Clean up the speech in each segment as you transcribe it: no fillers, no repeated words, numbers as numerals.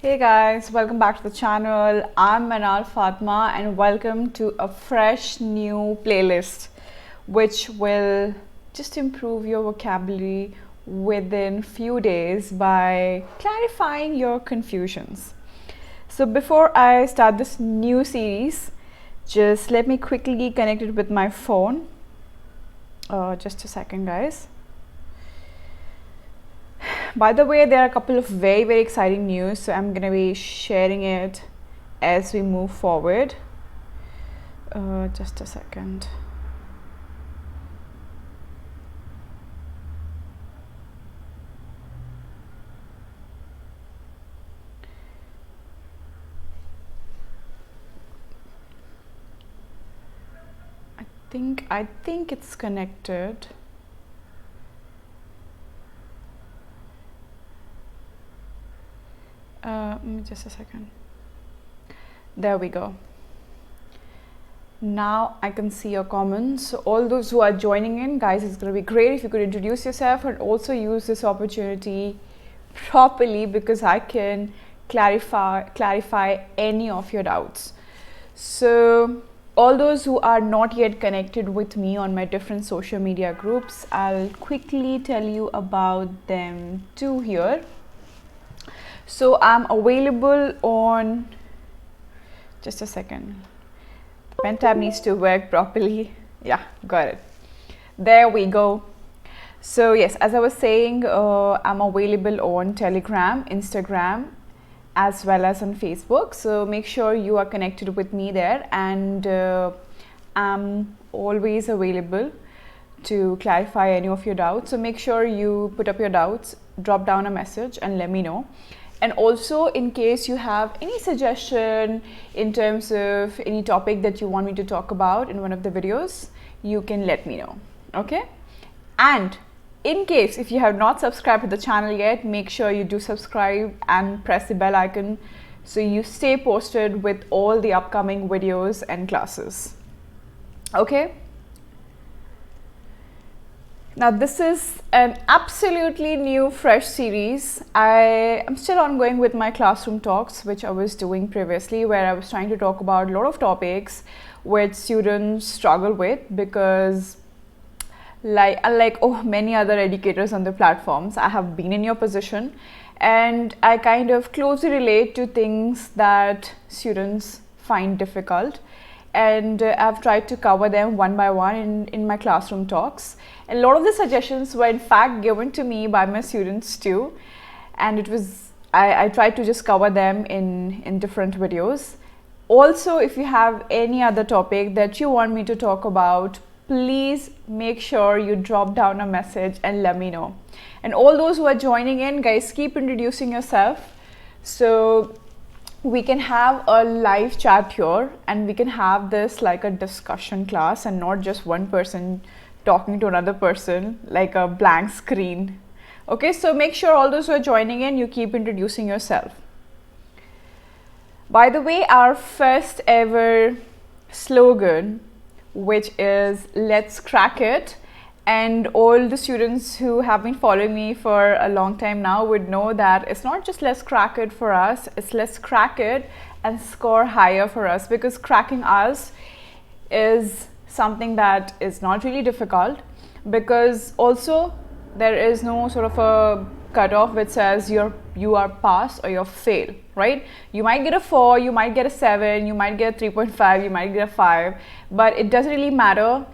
Hey guys, welcome back to the channel. I'm Meenaal Fatma and welcome to a fresh new playlist which will just improve your vocabulary within few days by clarifying your confusions. So before I start this new series, just let me quickly connect it with my phone. Just a second guys. By the way, there are a couple of very exciting news, so I'm gonna be sharing it as we move forward. Just a second. I think it's connected. Just a second. There we go. Now I can see your comments. So all those who are joining in, guys, it's going to be great if you could introduce yourself and also use this opportunity properly, because I can clarify any of your doubts. So all those who are not yet connected with me on my different social media groups, I'll quickly tell you about them too here. So I'm available on, just a second, the pen tab needs to work properly. Yeah, got it. There we go. So yes, as I was saying, I'm available on Telegram, Instagram, as well as on Facebook. So make sure you are connected with me there, and I'm always available to clarify any of your doubts. So make sure you put up your doubts, drop down a message and let me know. And also, in case you have any suggestion in terms of any topic that you want me to talk about in one of the videos, you can let me know. Okay? And in case if you have not subscribed to the channel yet, make sure you do subscribe and press the bell icon so you stay posted with all the upcoming videos and classes. Okay? Now this is an absolutely new fresh series. I am still ongoing with my classroom talks, which I was doing previously, where I was trying to talk about a lot of topics which students struggle with, because unlike many other educators on the platforms, I have been in your position and I kind of closely relate to things that students find difficult, and I've tried to cover them one by one in my classroom talks. And a lot of the suggestions were in fact given to me by my students too, and I tried to just cover them in different videos. Also, if you have any other topic that you want me to talk about, please make sure you drop down a message and let me know. And all those who are joining in, guys, keep introducing yourself so we can have a live chat here and we can have this like a discussion class and not just one person talking to another person like a blank screen. Okay, so make sure all those who are joining in, you keep introducing yourself. By the way, our first ever slogan, which is "Let's crack it," and all the students who have been following me for a long time now would know that it's not just let's crack it for us, it's let's crack it and score higher for us, because cracking us is something that is not really difficult, because also there is no sort of a cutoff which says you are pass or you're fail, right? You might get a 4, you might get a 7, you might get a 3.5, you might get a 5, but it doesn't really matter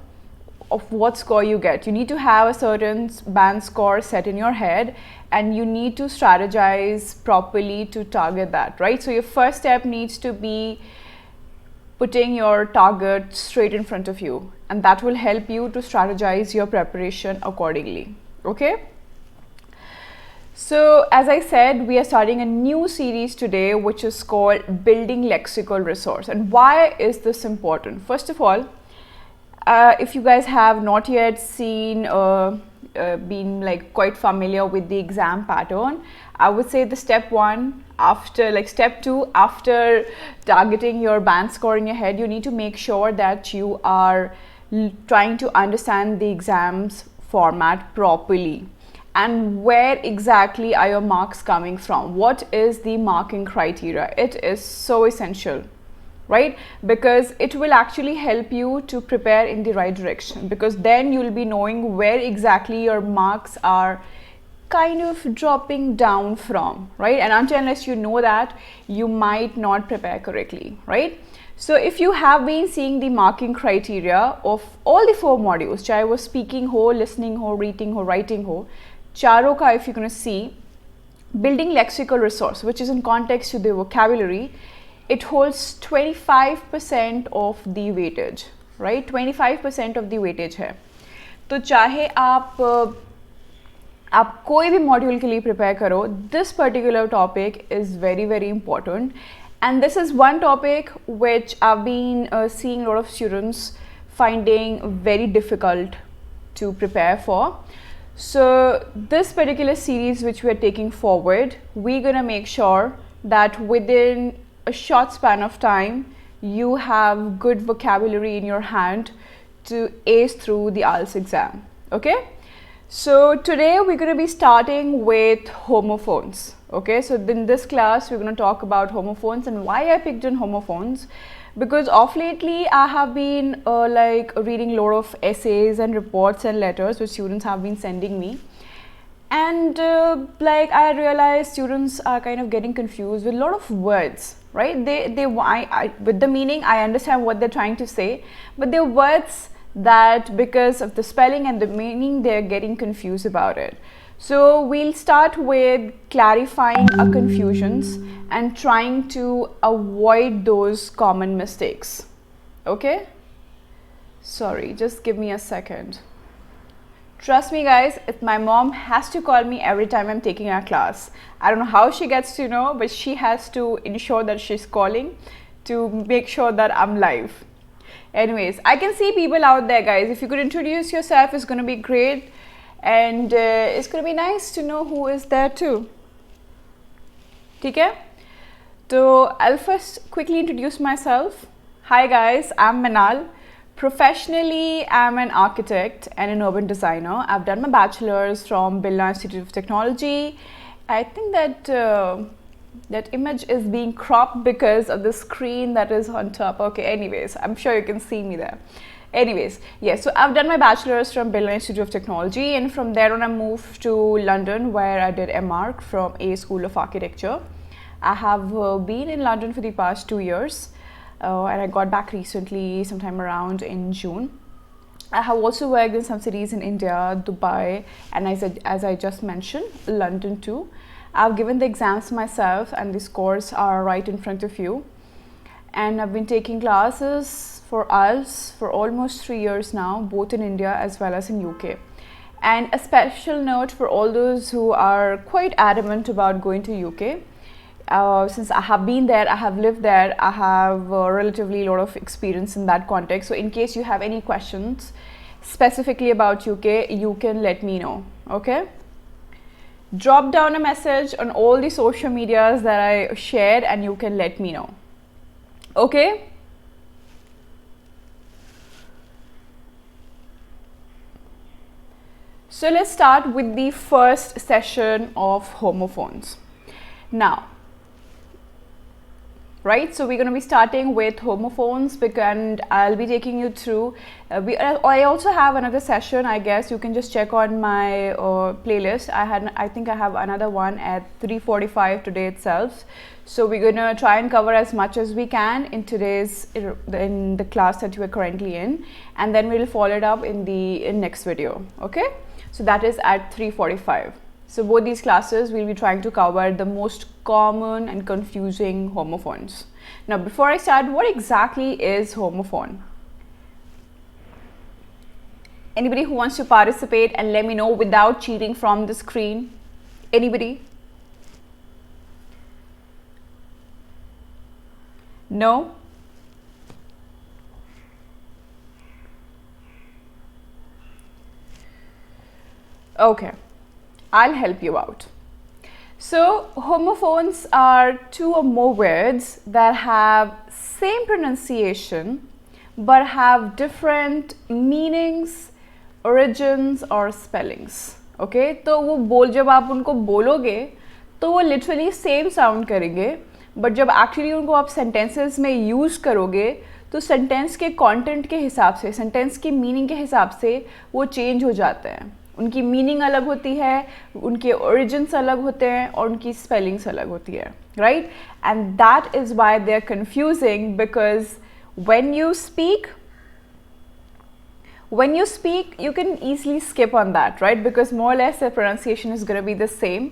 of what score you get. You need to have a certain band score set in your head and you need to strategize properly to target that, right? So your first step needs to be putting your target straight in front of you, and that will help you to strategize your preparation accordingly. Okay? So as I said, we are starting a new series today which is called Building Lexical Resource. And why is this important? First of all, if you guys have not yet seen been like quite familiar with the exam pattern, I would say the step 2 after targeting your band score in your head, you need to make sure that you are trying to understand the exam's format properly. and where exactly are your marks coming from? What is the marking criteria? It is so essential, right? Because it will actually help you to prepare in the right direction, because then you'll be knowing where exactly your marks are kind of dropping down from, right? And unless you know that, you might not prepare correctly, right? So if you have been seeing the marking criteria of all the 4 modules, chahe wo speaking ho, listening ho, reading ho, writing ho, charo ka if you're going to see, building lexical resource, which is in context to the vocabulary, it holds 25% of the weightage, right? 25% of the weightage है. तो चाहे आप कोई भी module के लिए prepare करो, this particular topic is very very important, and this is one topic which I've been seeing a lot of students finding very difficult to prepare for. So this particular series which we are taking forward, we're gonna make sure that within a short span of time you have good vocabulary in your hand to ace through the IELTS exam. Okay, so today we're going to be starting with homophones. Okay, so in this class we're going to talk about homophones, and why I picked on homophones, because of lately I have been like reading a lot of essays and reports and letters which students have been sending me, and like I realized students are kind of getting confused with a lot of words, right? With the meaning I understand what they're trying to say, but they're words that because of the spelling and the meaning they're getting confused about it. So we'll start with clarifying our confusions and trying to avoid those common mistakes. Okay, sorry, just give me a second. Trust me guys, if my mom has to call me every time I'm taking a class. I don't know how she gets to know, but she has to ensure that she's calling to make sure that I'm live. Anyways, I can see people out there guys. If you could introduce yourself, it's going to be great, and it's going to be nice to know who is there too. Okay, so I'll first quickly introduce myself. Hi guys, I'm Meenaal. Professionally, I'm an architect and an urban designer. I've done my bachelor's from Birla Institute of Technology. I think that that image is being cropped because of the screen that is on top. Okay, anyways, I'm sure you can see me there. Anyways, yes, so I've done my bachelor's from Birla Institute of Technology, and from there on I moved to London where I did MArch from A School of Architecture. I have been in London for the past 2 years, and I got back recently sometime around in June. I have also worked in some cities in India, Dubai, and as I just mentioned, London too. I've given the exams myself and the scores are right in front of you, and I've been taking classes for IELTS for almost 3 years now, both in India as well as in UK. And a special note for all those who are quite adamant about going to UK. Since I have been there, I have lived there, I have relatively a lot of experience in that context. So in case you have any questions specifically about UK, you can let me know. Okay, drop down a message on all the social medias that I shared and you can let me know. Okay, so let's start with the first session of homophones now. Right, so we're going to be starting with homophones, and I'll be taking you through. I also have another session. I guess you can just check on my playlist. I think I have another one at 3:45 today itself. So we're going to try and cover as much as we can in the class that you are currently in, and then we'll follow it up in the next video. Okay, so that is at 3:45. So both these classes we'll be trying to cover the most common and confusing homophones. Now before I start, what exactly is homophone? Anybody who wants to participate and let me know without cheating from the screen? Anybody? No? Okay, I'll help you out. So homophones are 2 or more words that have same pronunciation but have different meanings, origins or spellings. Okay तो वो जब आप उनको बोलोगे तो वो literally same sound करेंगे, but जब एक्चुअली उनको आप सेंटेंसेस में यूज़ करोगे तो सेंटेंस के कंटेंट के हिसाब से, सेंटेंस की मीनिंग के हिसाब से वो चेंज हो जाते हैं। उनकी मीनिंग अलग होती है, उनके ओरिजिन्स अलग होते हैं और उनकी स्पेलिंग्स अलग होती है, right? And that is why they are confusing, because when you speak you can easily skip on that, right? Because more or less the pronunciation is going to be the same,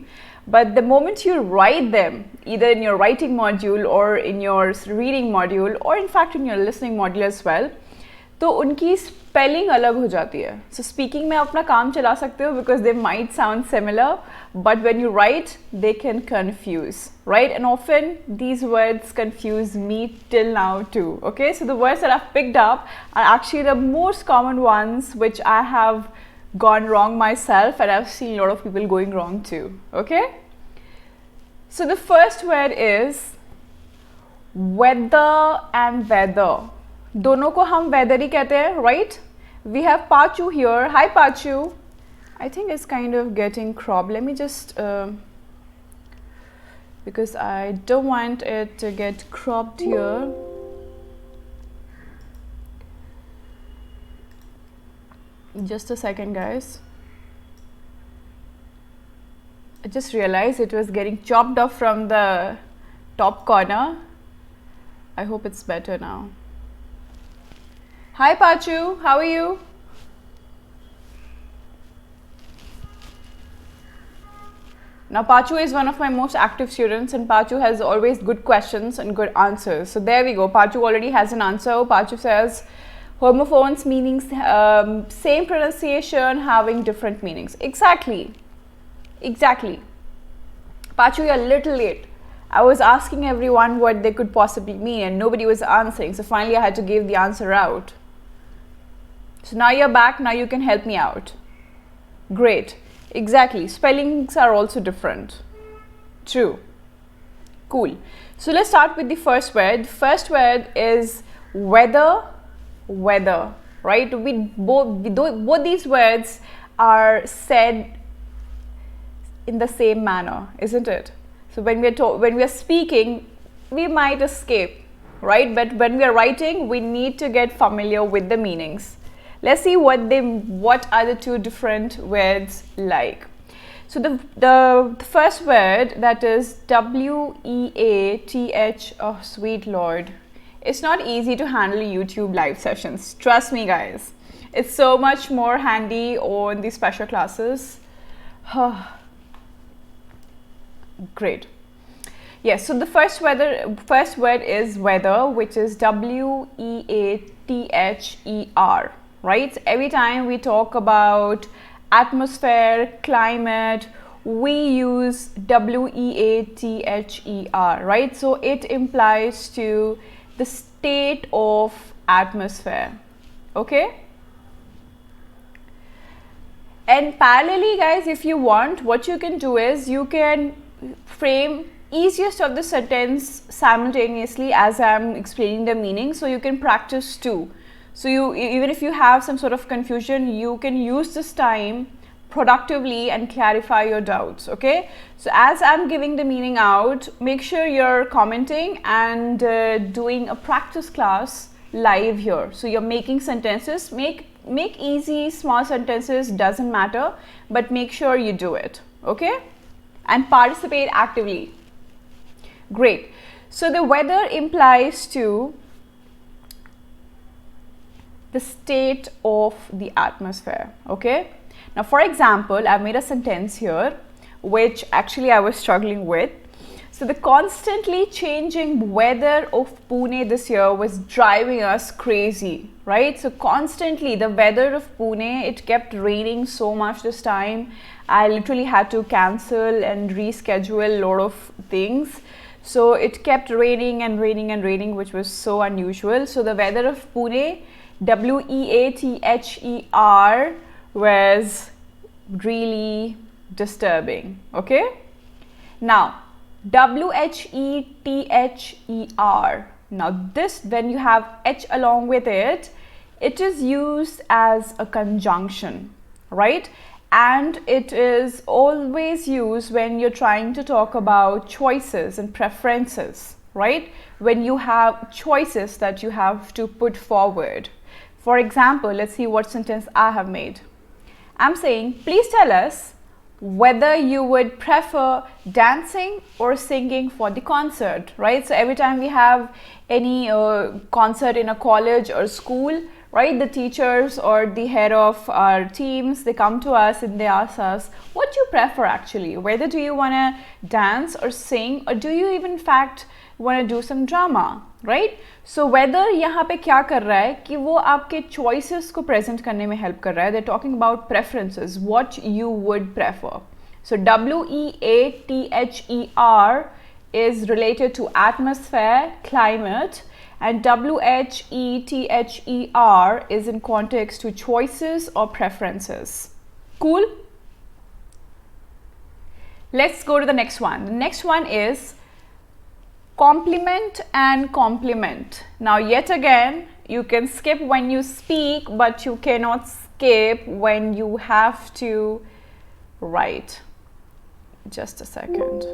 but the moment you write them, either in your writing module or in your reading module or in fact in your listening module as well, तो उनकी spelling अलग हो जाती है। सो speaking में अपना काम चला सकते हो because they might sound similar, but when you right they can confuse, right? And often these words confuse me till now too. Okay, so the words that I've picked up are actually the most common ones which I have gone wrong myself, and I've seen a lot of people going wrong too. Okay, so the first word is weather and weather. दोनों को हम weather ही कहते हैं, right? We have Pachu here. Hi Pachu. I think it's kind of getting cropped. Let me just because I don't want it to get cropped here. Just a second, guys. I just realized it was getting chopped off from the top corner. I hope it's better now. Hi Pachu, how are you? Now Pachu is one of my most active students, and Pachu has always good questions and good answers. So there we go. Pachu already has an answer. Pachu says homophones meanings, same pronunciation having different meanings. Exactly. Pachu, you're a little late. I was asking everyone what they could possibly mean and nobody was answering. So finally I had to give the answer out. So now you're back, now you can help me out. Great. Exactly. Spellings are also different. True. Cool. So let's start with the first word. The first word is weather, right? Both these words are said in the same manner, isn't it? So when we are speaking, we might escape, right? But when we are writing, we need to get familiar with the meanings. Let's see what are the two different words like. So the first word, that is W-E-A-T-H, oh sweet Lord. It's not easy to handle YouTube live sessions. Trust me guys. It's so much more handy on the special classes. Great. Yes, so the first word is weather, which is W-E-A-T-H-E-R. Right? Every time we talk about atmosphere, climate, we use W-E-A-T-H-E-R, right? So it implies to the state of atmosphere, okay? And parallelly guys, if you want, what you can do is you can frame easiest of the sentence simultaneously as I'm explaining the meaning, so you can practice too. So even if you have some sort of confusion, you can use this time productively and clarify your doubts, okay? So as I'm giving the meaning out, make sure you're commenting and doing a practice class live here. So you're making sentences, make easy small sentences, doesn't matter, but make sure you do it, okay? And participate actively. Great. So the weather implies to the state of the atmosphere, okay? Now for example, I've made a sentence here which actually I was struggling with. So the constantly changing weather of Pune this year was driving us crazy, right? So constantly the weather of Pune, it kept raining so much this time. I literally had to cancel and reschedule a lot of things. So it kept raining and raining and raining, which was so unusual. So the weather of Pune, W-E-A-T-H-E-R, was really disturbing, okay? Now W-H-E-T-H-E-R, now this, when you have H along with it, it is used as a conjunction, right? and it is always used when you're trying to talk about choices and preferences, right? When you have choices that you have to put forward. For example, let's see what sentence I have made. I'm saying, please tell us whether you would prefer dancing or singing for the concert, right? So every time we have any concert in a college or school, right, the teachers or the head of our teams, they come to us and they ask us, what do you prefer actually? Whether do you want to dance or sing, or do you even in fact want to do some drama, right? So whether यहाँ पे क्या कर रहा है कि वो आपके choices को present करने में help कर रहा है. They're talking about preferences, what you would prefer. So WEATHER is related to atmosphere, climate, and WHETHER is in context to choices or preferences. Cool? Let's go to the next one. The next one is compliment and compliment. Now yet again, you can skip when you speak, but you cannot skip when you have to write. Just a second.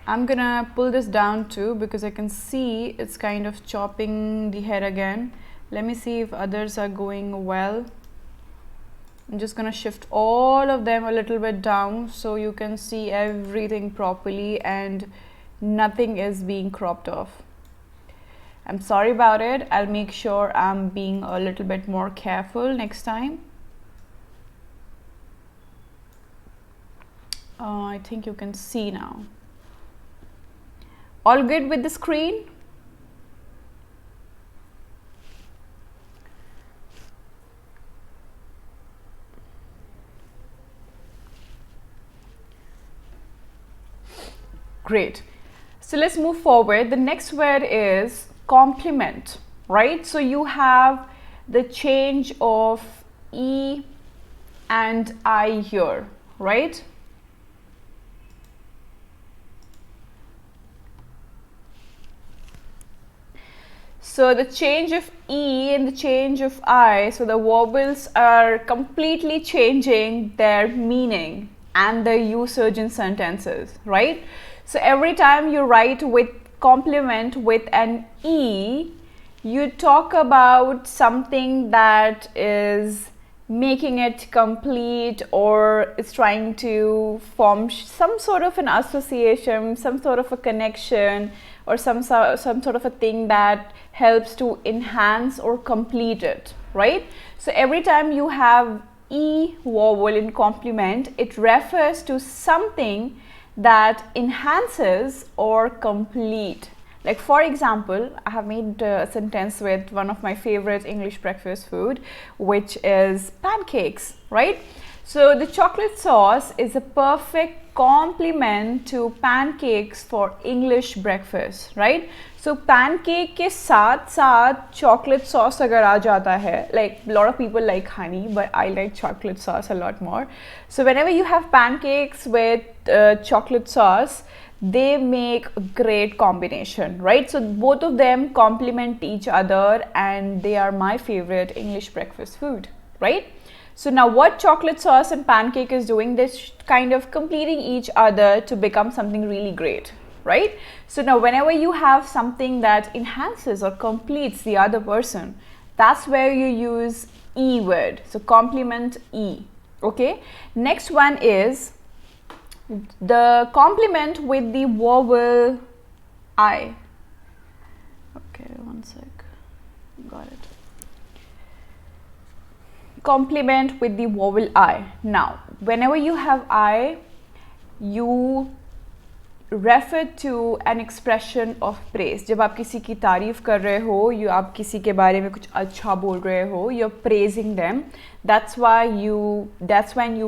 I'm gonna pull this down too because I can see it's kind of chopping the head again. Let me see if others are going well. I'm just gonna shift all of them a little bit down so you can see everything properly and nothing is being cropped off. I'm sorry about it. I'll make sure I'm being a little bit more careful next time. I think you can see now. All good with the screen? Great. So let's move forward. The next word is complement, right? So you have the change of E and I here, right? So the change of E and the change of I, so the vowels are completely changing their meaning and their usage in sentences, right? So every time you write with complement with an E, you talk about something that is making it complete or is trying to form some sort of an association, some sort of a connection, or some sort of a thing that helps to enhance or complete it, right? So every time you have E vowel in complement, it refers to something that enhances or complete. Like for example, I have made a sentence with one of my favorite English breakfast food, which is pancakes, right? So the chocolate sauce is a perfect complement to pancakes for English breakfast, right? So pancake के साथ साथ chocolate sauce अगर आ जाता है, like a lot of people like honey, but I like chocolate sauce a lot more. So whenever you have pancakes with chocolate sauce, they make a great combination, right? So both of them complement each other and they are my favorite English breakfast food, right? So now what chocolate sauce and pancake is doing, this kind of completing each other to become something really great, right? So now whenever you have something that enhances or completes the other person, that's where you use E word. So complement E, okay? Next one is the complement with the vowel I. Okay, one sec. Got it. Complement with the vowel I. Now, whenever you have I, you refer to an expression of praise. जब आप किसी की तारीफ कर रहे हो, या आप किसी के बारे में कुछ अच्छा बोल रहे हो, you're praising them. That's when you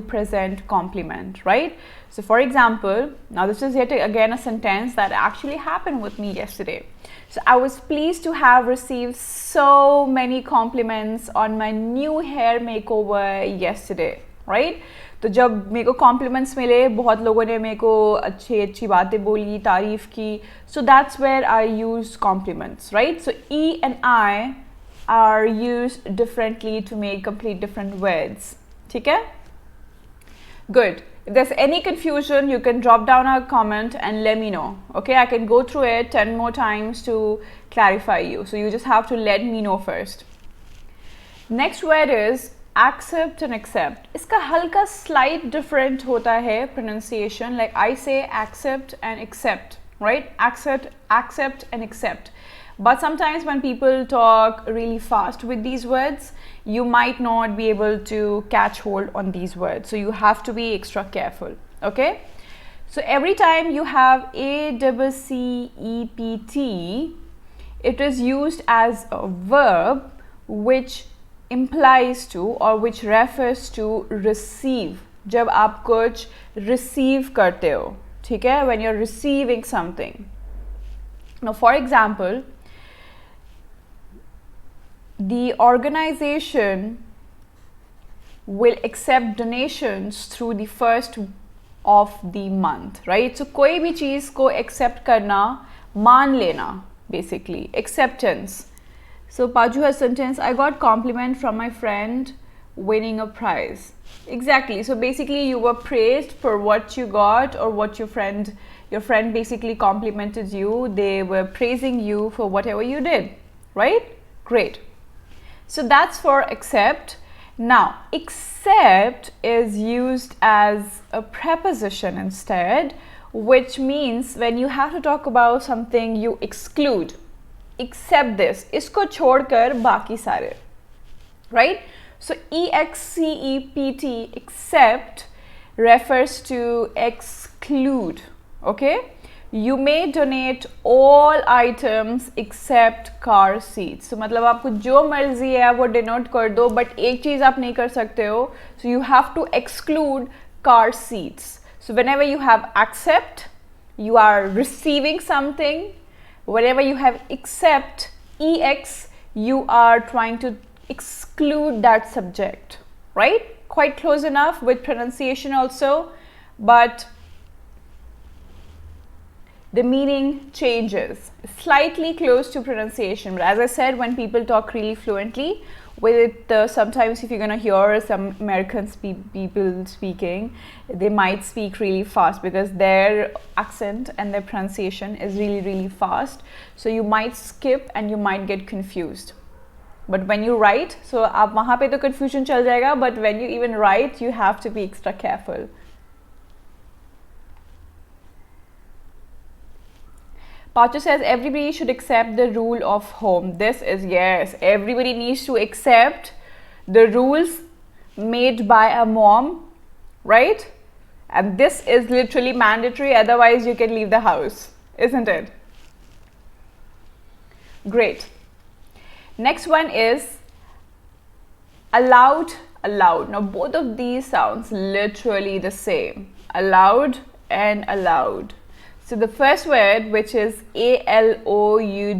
present compliment, right? So for example, now this is yet again a sentence that actually happened with me yesterday. So I was pleased to have received so many compliments on my new hair makeover yesterday, right? तो जब मेरे को compliments मिले, बहुत लोगों ने मेरे को अच्छी बातें बोली, तारीफ़ की, so that's where I use compliments, right? So E and I are use differently to make complete different words. ठीक है? Good. If there's any confusion, you can drop down a comment and let me know. Okay, I can go through it 10 more times to clarify you. So you just have to let me know first. Next word is accept and accept. इसका हल्का slight different होता है pronunciation. Like I say accept and accept, right? Accept and accept. But sometimes when people talk really fast with these words, you might not be able to catch hold on these words. So you have to be extra careful, okay? So every time you have ACCEPT, it is used as a verb which implies to or which refers to receive. जब आप कुछ receive करते हो, ठीक है? When you're receiving something. Now, for example, the organization will accept donations through the first of the month, right? So कोई भी चीज़ को accept करना, मान लेना, basically acceptance. So Paju has sentence, I got compliment from my friend winning a prize. Exactly. So basically you were praised for what you got, or what your friend basically complimented you. They were praising you for whatever you did, right? Great. So that's for accept. Now, accept is used as a preposition instead, which means when you have to talk about something, you exclude. Except this. इसको छोड़कर बाकी सारे. Right? So, EXCEPT, except, refers to exclude. Okay? You may donate all items except car seats. So मतलब आपको जो मर्जी है वो denote कर दो, but एक चीज़ आप नहीं कर सकते हो. So you have to exclude car seats. So whenever you have accept, you are receiving something. Whenever you have accept, EX, you are trying to exclude that subject. Right? Quite close enough with pronunciation also, but the meaning changes, slightly close to pronunciation. But as I said, when people talk really fluently, with it, sometimes if you're going to hear some American people speaking, they might speak really fast because their accent and their pronunciation is really, really fast. So you might skip and you might get confused. But when you write, so आप वहाँ पे तो confusion चल जाएगा, but when you even write, you have to be extra careful. Pacho says everybody should accept the rule of home. This is yes. Everybody needs to accept the rules made by a mom, right? And this is literally mandatory. Otherwise, you can leave the house, isn't it? Great. Next one is allowed. Allowed. Now, both of these sounds literally the same. Allowed and allowed. So the first word, which is ALOUD,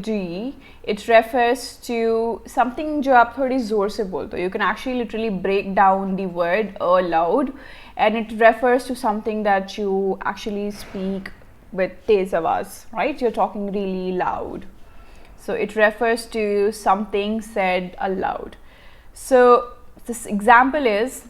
it refers to something जो आप थोड़ी ज़ोर से बोलते हो. You can actually literally break down the word allowed, and it refers to something that you actually speak with तेज आवाज़, right? You're talking really loud. So it refers to something said aloud. So this example is,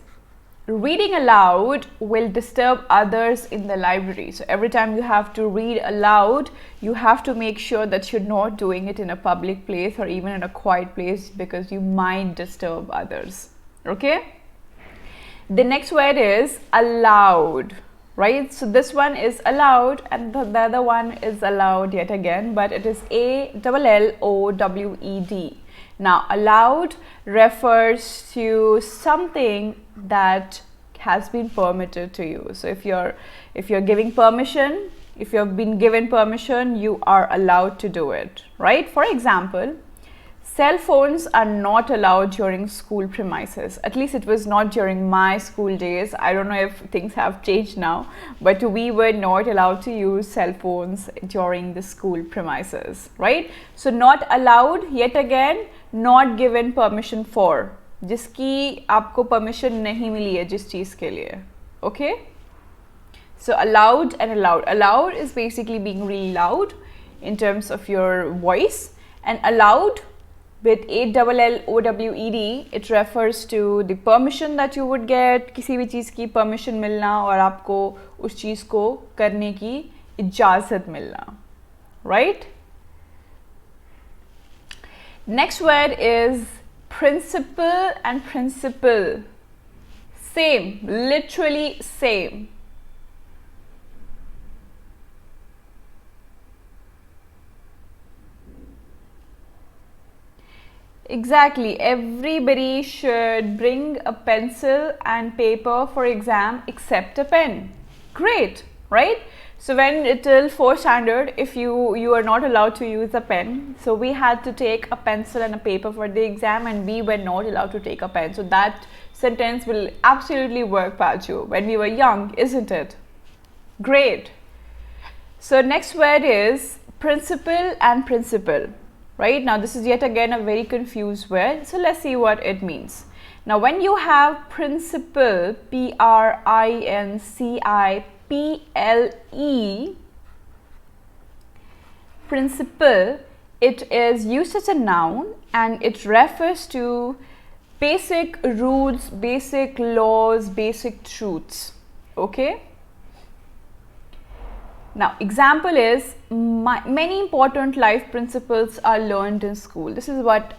reading aloud will disturb others in the library. So every time you have to read aloud, you have to make sure that you're not doing it in a public place or even in a quiet place, because you might disturb others. Okay? The next word is allowed, right? So this one is allowed and the other one is allowed yet again, but it is ALLOWED. Now, allowed refers to something that has been permitted to you. So if you're giving permission, if you've been given permission, you are allowed to do it, right? For example, cell phones are not allowed during school premises. At least it was not during my school days. I don't know if things have changed now, but we were not allowed to use cell phones during the school premises, right? So not allowed, yet again, not given permission for, जिसकी आपको permission नहीं मिली है जिस चीज़ के लिए, Okay, so allowed and allowed. Allowed is basically being really loud in terms of your voice, and allowed with ALLOWED, it refers to the permission that you would get, किसी भी चीज़ की permission मिलना और आपको उस चीज़ को करने की इजाज़त मिलना, right? Next word is principle and principle. Same, literally same. Exactly, everybody should bring a pencil and paper for exam except a pen. Great, right? So when till 4th standard, if you are not allowed to use a pen, so we had to take a pencil and a paper for the exam, and we were not allowed to take a pen. So that sentence will absolutely work, Paju, when we were young, isn't it? Great. So next word is principle and principle. Right, now this is yet again a very confused word, so let's see what it means. Now when you have principle, P-R-I-N-C-I-P-L-E, principle, it is used as a noun and it refers to basic rules, basic laws, basic truths. Okay. Now, example is many important life principles are learned in school. This is what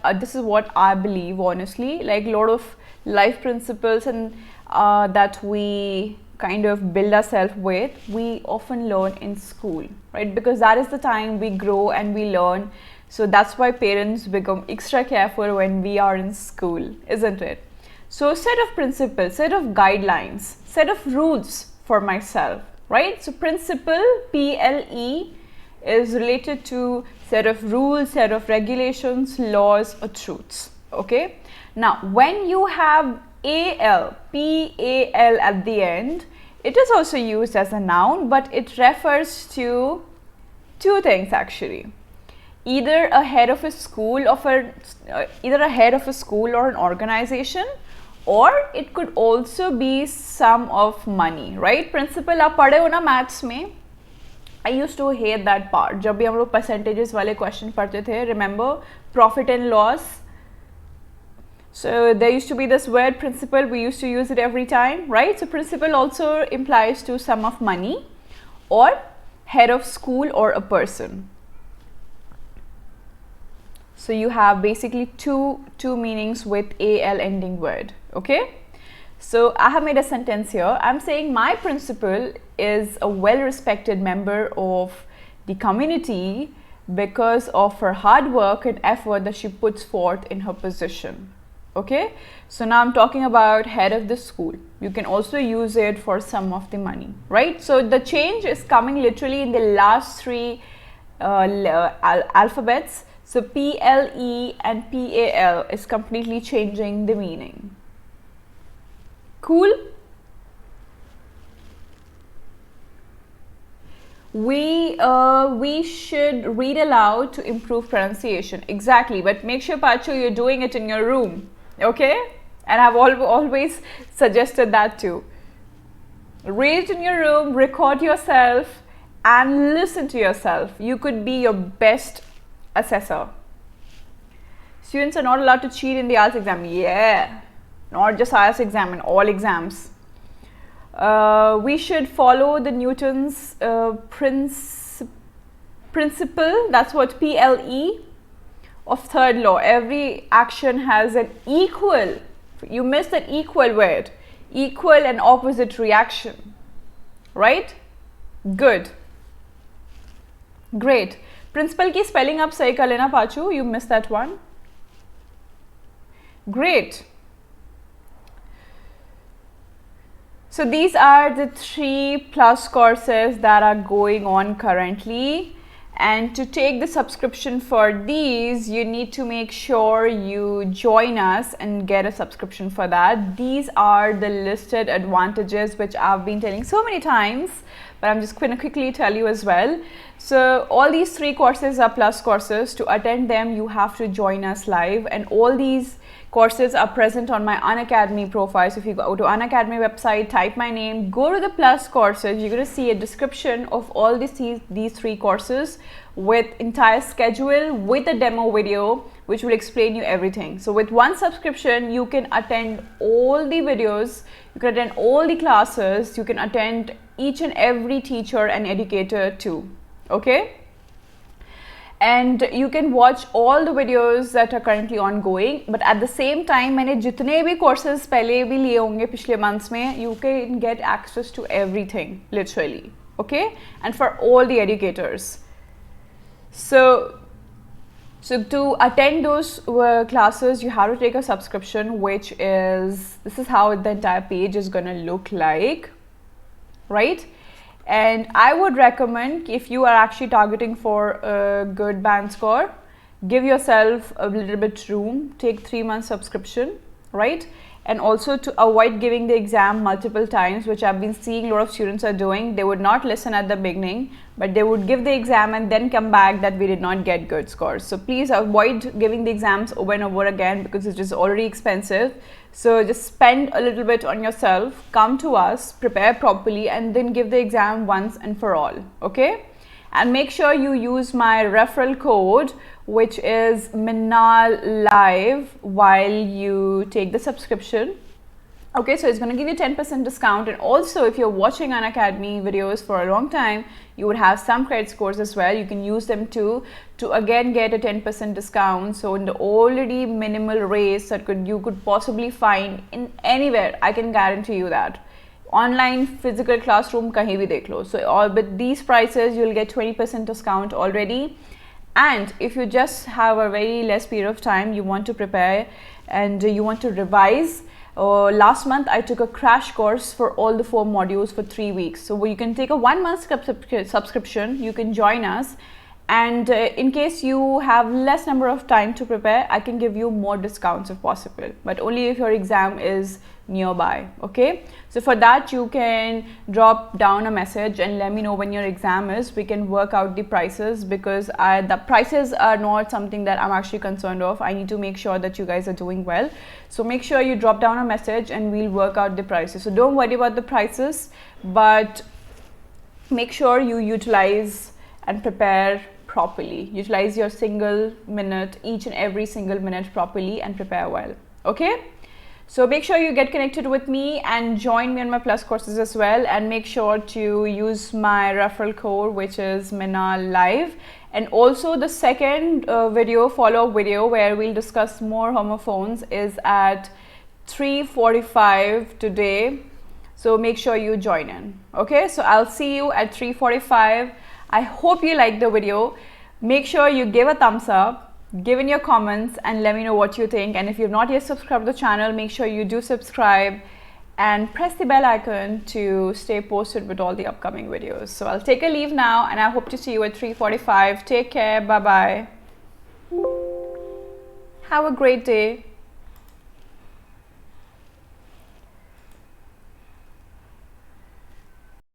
I believe, honestly. Like a lot of life principles and that we kind of build ourselves with, we often learn in school, right? Because that is the time we grow and we learn. So that's why parents become extra careful when we are in school, isn't it? So set of principles, set of guidelines, set of rules for myself. Right? So principle, P-L-E, is related to set of rules, set of regulations, laws or truths. Okay? Now, when you have A-L, P-A-L at the end, it is also used as a noun, but it refers to two things actually. Either a head of a school or an organization, or it could also be sum of money, right? Principle आप पढ़े हो ना maths में? I used to hate that part. जब भी हम लोग percentages वाले question पढ़ते थे, remember profit and loss? So there used to be this word principle, we used to use it every time, right? So principle also implies to sum of money or head of school or a person. So you have basically two meanings with AL ending word. Okay, so I have made a sentence here. I'm saying my principal is a well-respected member of the community because of her hard work and effort that she puts forth in her position. Okay, so now I'm talking about head of the school. You can also use it for sum of the money, right? So the change is coming literally in the last three alphabets. So P-L-E and P-A-L is completely changing the meaning. Cool? We should read aloud to improve pronunciation. Exactly, but make sure, Pacho, you're doing it in your room. Okay? And I've always suggested that too. Read it in your room, record yourself and listen to yourself. You could be your best assessor. Students are not allowed to cheat in the IELTS exam. Yeah, not just IELTS exam, in all exams. We should follow the Newton's principle. That's what P-L-E of third law. Every action has an equal. You missed an equal word. Equal and opposite reaction. Right? Good. Great. Principal की spelling आप सही कर लेना पाचू. You missed that one. Great. So these are the 3+ courses that are going on currently, and to take the subscription for these you need to make sure you join us and get a subscription for that. These are the listed advantages which I've been telling so many times, but I'm just going to quickly tell you as well. So all these 3 courses are plus courses. To attend them, you have to join us live, and all these courses are present on my Unacademy profile. So if you go to Unacademy website, type my name, go to the plus courses, you're going to see a description of all these 3 courses with entire schedule, with a demo video which will explain you everything. So with one subscription, you can attend all the videos, you can attend all the classes, you can attend each and every teacher and educator too. Okay? And you can watch all the videos that are currently ongoing, but at the same time, मैंने जितने भी courses पहले भी लिए होंगे पिछले months में, you can get access to everything literally, okay? And for all the educators. So to attend those classes, you have to take a subscription, which is, this is how the entire page is gonna look like, right? And I would recommend, if you are actually targeting for a good band score, give yourself a little bit room, take 3 months subscription, right? And also to avoid giving the exam multiple times, which I've been seeing a lot of students are doing. They would not listen at the beginning, but they would give the exam and then come back that we did not get good scores. So please avoid giving the exams over and over again, because it is already expensive. So just spend a little bit on yourself, come to us, prepare properly, and then give the exam once and for all, okay? And make sure you use my referral code, which is Meenaal Live, while you take the subscription. Okay, so it's going to give you 10% discount, and also if you're watching Unacademy videos for a long time, you would have some credit scores as well. You can use them to again get a 10% discount. So in the already minimal rates that you could possibly find in anywhere, I can guarantee you that. Online physical classroom kahin bhi dekh lo. So all with these prices, you'll get 20% discount already. And if you just have a very less period of time, you want to prepare and you want to revise. Last month I took a crash course for all the 4 modules for 3 weeks. So you can take a 1 month subscription, you can join us, and in case you have less number of time to prepare, I can give you more discounts if possible, but only if your exam is nearby. Okay, so for that you can drop down a message and let me know when your exam is. We can work out the prices, because the prices are not something that I'm actually concerned of. I need to make sure that you guys are doing well. So make sure you drop down a message and we'll work out the prices. So don't worry about the prices, but make sure you utilize and prepare properly. Utilize your single minute, each and every single minute properly, and prepare well. Okay, so make sure you get connected with me and join me on my plus courses as well, and make sure to use my referral code, which is Meenaal Live. And also the second follow-up video where we'll discuss more homophones is at 3:45 today. So make sure you join in. Okay, so I'll see you at 3:45. I hope you liked the video. Make sure you give a thumbs up, give in your comments, and let me know what you think. And if you've not yet subscribed to the channel, make sure you do subscribe and press the bell icon to stay posted with all the upcoming videos. So I'll take a leave now, and I hope to see you at 3:45. Take care. Bye bye. Have a great day.